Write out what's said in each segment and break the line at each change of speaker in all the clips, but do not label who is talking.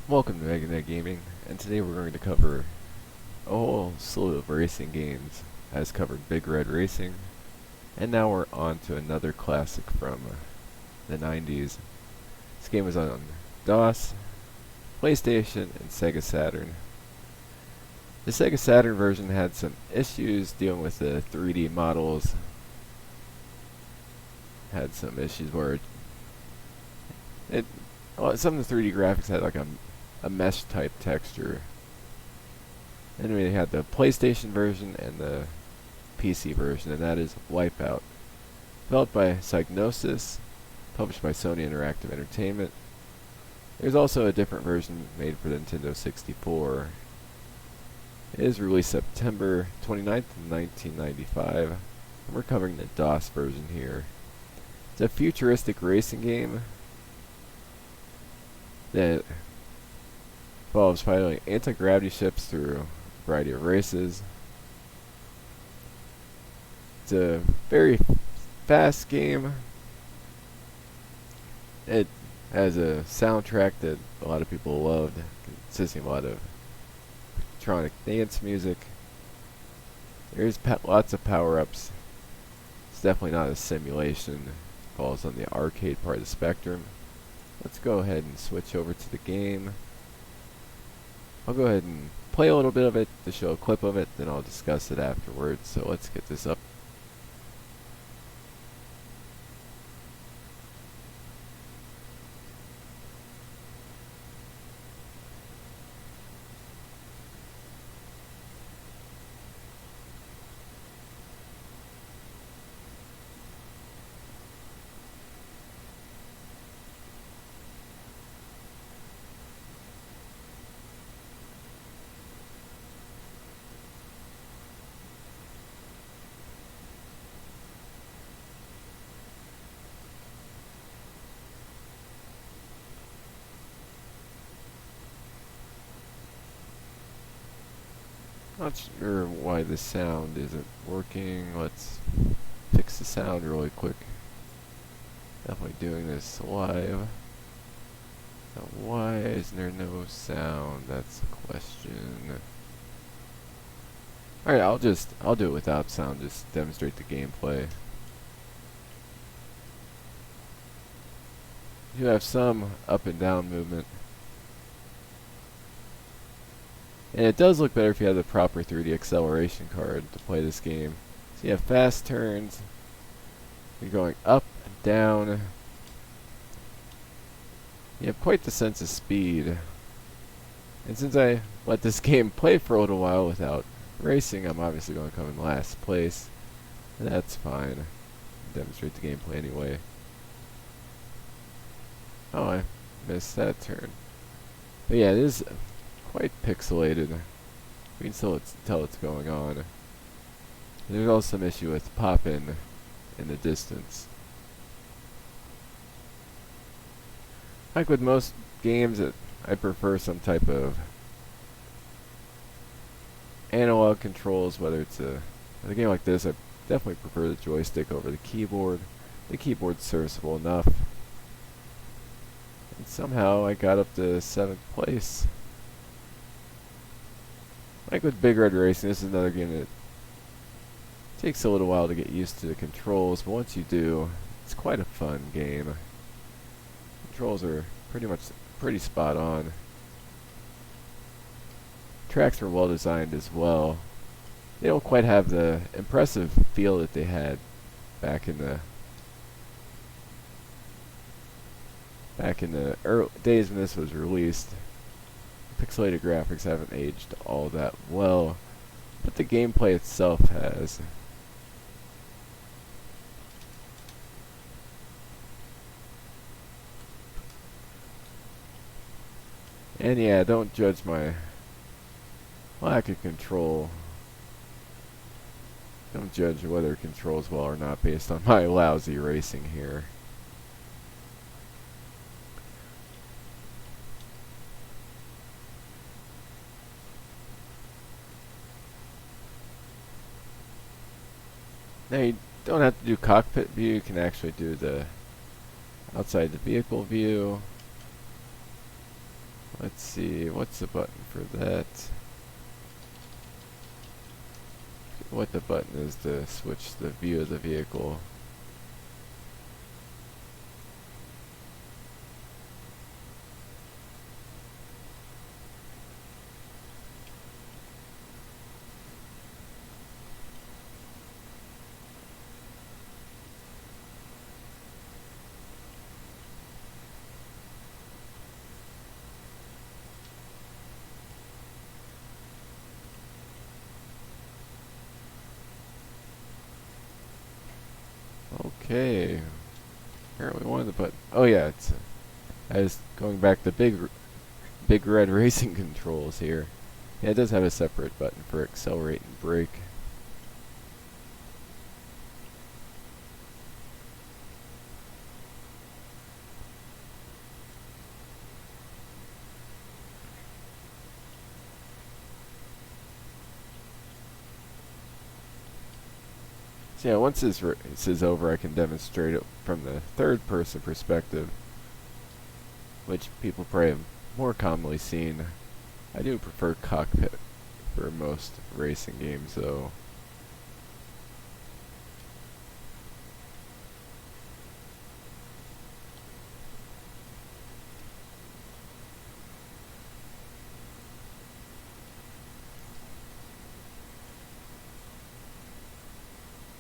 Welcome to Meganet Gaming, and today we're going to cover a whole slew of racing games. As covered Big Red Racing, and now we're on to another classic from the 90s. This game was on DOS, PlayStation, and Sega Saturn. The Sega Saturn version had some issues dealing with the 3D models. Had some issues where some of the 3D graphics had like a mesh type texture. Then we had the PlayStation version and the PC version, and that is Wipeout. Developed by Psygnosis, published by Sony Interactive Entertainment. There's also a different version made for the Nintendo 64. It is released September 29th, 1995, and we're covering the DOS version here. It's a futuristic racing game that involves piloting anti-gravity ships through a variety of races. It's a very fast game. It has a soundtrack that a lot of people loved, consisting of a lot of electronic dance music. There's lots of power-ups. It's definitely not a simulation. It falls on the arcade part of the spectrum. Let's go ahead and switch over to the game. I'll go ahead and play a little bit of it to show a clip of it, then I'll discuss it afterwards. So let's get this up. Not sure why the sound isn't working. Let's fix the sound really quick. Definitely doing this live. Now why is there no sound? That's the question. Alright, I'll do it without sound, just demonstrate the gameplay. You have some up and down movement. And it does look better if you have the proper 3D acceleration card to play this game. So you have fast turns. You're going up and down. You have quite the sense of speed. And since I let this game play for a little while without racing, I'm obviously going to come in last place. And that's fine. Demonstrate the gameplay anyway. Oh, I missed that turn. But yeah, it is quite pixelated. We can still tell what's going on. There's also some issue with pop-in the distance. Like with most games, I prefer some type of analog controls, whether it's in a game like this, I definitely prefer the joystick over the keyboard. The keyboard's serviceable enough. And somehow I got up to 7th place. Like with Big Red Racing, this is another game that takes a little while to get used to the controls, but once you do, it's quite a fun game. Controls are pretty spot on. Tracks are well designed as well. They don't quite have the impressive feel that they had back in the early days when this was released. Pixelated graphics haven't aged all that well, but the gameplay itself has. And yeah, don't judge my lack of control. Don't judge whether it controls well or not based on my lousy racing here. Now you don't have to do cockpit view, you can actually do the outside the vehicle view. Let's see, what's the button for that? What the button is to switch the view of the vehicle. Okay. Apparently one of the button. Oh yeah, it's. I was going back to big red racing controls here. Yeah, it does have a separate button for accelerate and brake. So yeah, once this is over, I can demonstrate it from the third person perspective, which people probably have more commonly seen. I do prefer cockpit for most racing games though.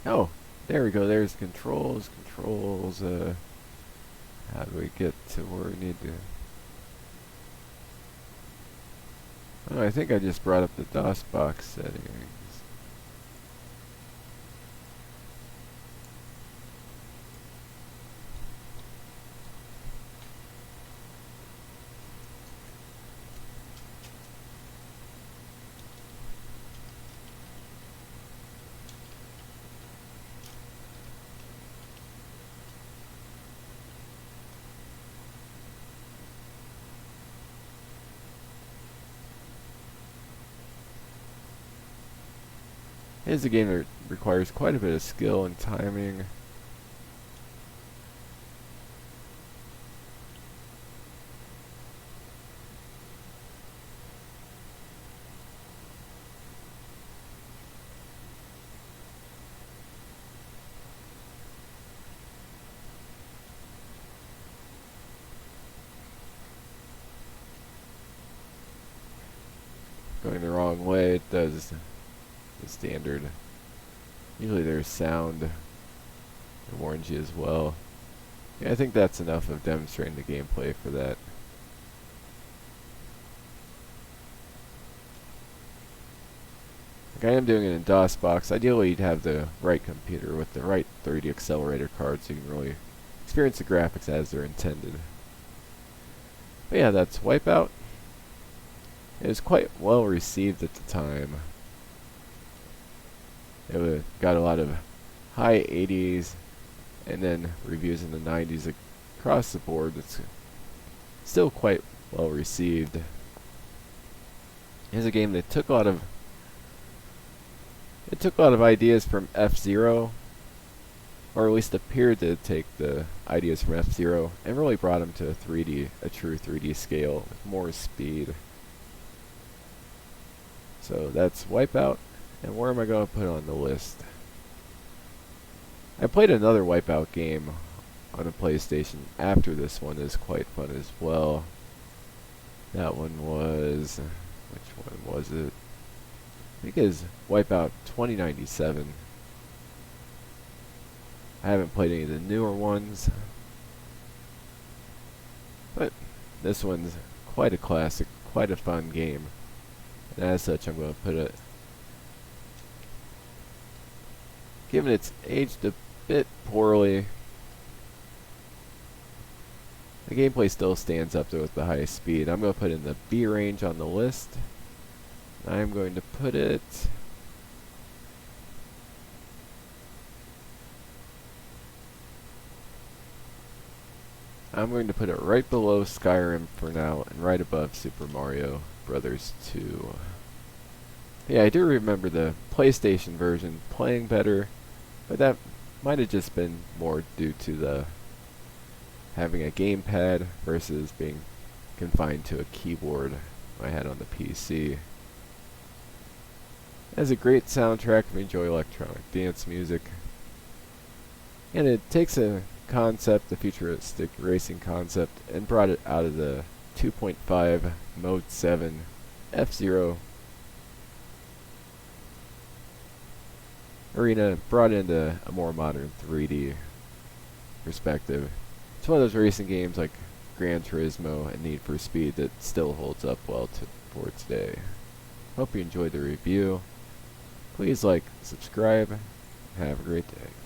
Oh, there we go. There's controls. How do we get to where we need to? Oh, I think I just brought up the DOS box settings. It is a game that requires quite a bit of skill and timing. Going the wrong way, it does the standard. Usually there's sound that warns you as well. Yeah, I think that's enough of demonstrating the gameplay for that. Like I am doing it in DOSBox. Ideally you'd have the right computer with the right 3D accelerator card so you can really experience the graphics as they're intended. But yeah, that's Wipeout. It was quite well received at the time. It got a lot of high 80s and then reviews in the 90s across the board. It's still quite well received. It's a game that took a lot of ideas from F-Zero, or at least appeared to take the ideas from F-Zero and really brought them to a true 3D scale with more speed. So that's Wipeout. And where am I going to put it on the list? I played another Wipeout game on a PlayStation after this one. Is quite fun as well. That one was... which one was it? I think it was Wipeout 2097. I haven't played any of the newer ones. But this one's quite a classic, quite a fun game. And as such, I'm going to put it... Given it's aged a bit poorly, the gameplay still stands up there with the highest speed. I'm going to put it in the B range on the list. I'm going to put it... I'm going to put it right below Skyrim for now and right above Super Mario Brothers 2. Yeah, I do remember the PlayStation version playing better, but that might have just been more due to the having a gamepad versus being confined to a keyboard I had on the PC. It has a great soundtrack if you enjoy electronic dance music. And it takes a concept, a futuristic racing concept, and brought it out of the 2.5 Mode 7 F-Zero arena, brought into a more modern 3D perspective. It's one of those racing games like Gran Turismo and Need for Speed that still holds up well for today. Hope you enjoyed the review. Please like, subscribe, have a great day.